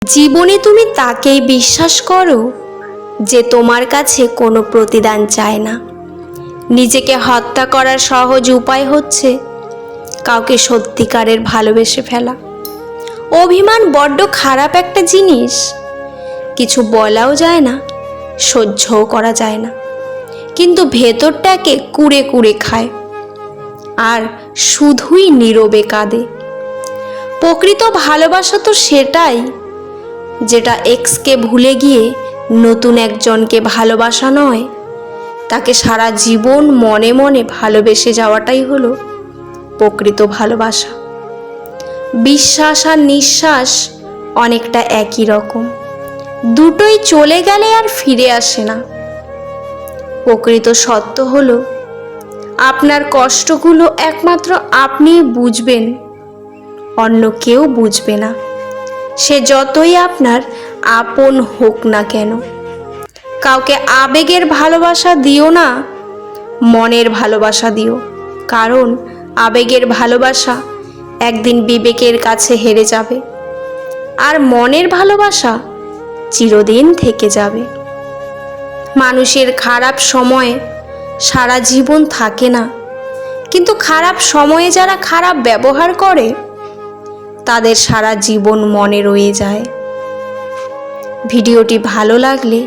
জীবনে তুমি তাকেই বিশ্বাস করো যে তোমার কাছে কোনো প্রতিদান চায় না। নিজেকে হত্যা করার সহজ উপায় হচ্ছে কাউকে সত্যিকারের ভালোবেসে ফেলা। অভিমান বড্ড খারাপ একটা জিনিস, কিছু বলাও যায় না, সহ্যও করা যায় না, কিন্তু ভেতরটাকে কুড়ে কুড়ে খায় আর শুধুই নীরবে কাঁদে। প্রকৃত ভালোবাসা তো সেটাই, যেটা এক্সকে ভুলে গিয়ে নতুন একজনকে ভালোবাসা নয়, তাকে সারা জীবন মনে মনে ভালোবেসে যাওয়াটাই হলো প্রকৃত ভালোবাসা। বিশ্বাস আর নিঃশ্বাস অনেকটা একই রকম, দুটোই চলে গেলে আর ফিরে আসে না। প্রকৃত সত্য হলো আপনার কষ্টগুলো একমাত্র আপনিই বুঝবেন, অন্য কেউ বুঝবে না, সে যতই আপনার আপন হোক না কেন। কাউকে আবেগের ভালোবাসা দিও না, মনের ভালোবাসা দিও, কারণ আবেগের ভালোবাসা একদিন বিবেকের কাছে হেরে যাবে, আর মনের ভালোবাসা চিরদিন থেকে যাবে। মানুষের খারাপ সময়ে সারা জীবন থাকে না, কিন্তু খারাপ সময়ে যারা খারাপ ব্যবহার করে তাদের সারা জীবন মনে রয়ে যায়। ভিডিওটি ভালো লাগলে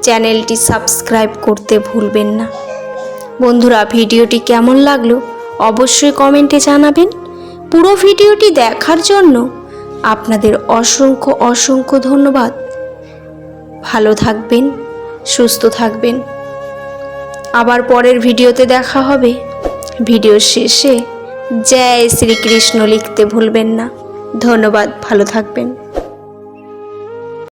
চ্যানেলটি সাবস্ক্রাইব করতে ভুলবেন না। বন্ধুরা, ভিডিওটি কেমন লাগলো অবশ্যই কমেন্টে জানাবেন। পুরো ভিডিওটি দেখার জন্য আপনাদের অসংখ্য অসংখ্য ধন্যবাদ। ভালো থাকবেন, সুস্থ থাকবেন। আবার পরের ভিডিওতে দেখা হবে। ভিডিও শেষে জয় শ্রীকৃষ্ণ লিখতে ভুলবেন না। ধন্যবাদ, ভালো থাকবেন।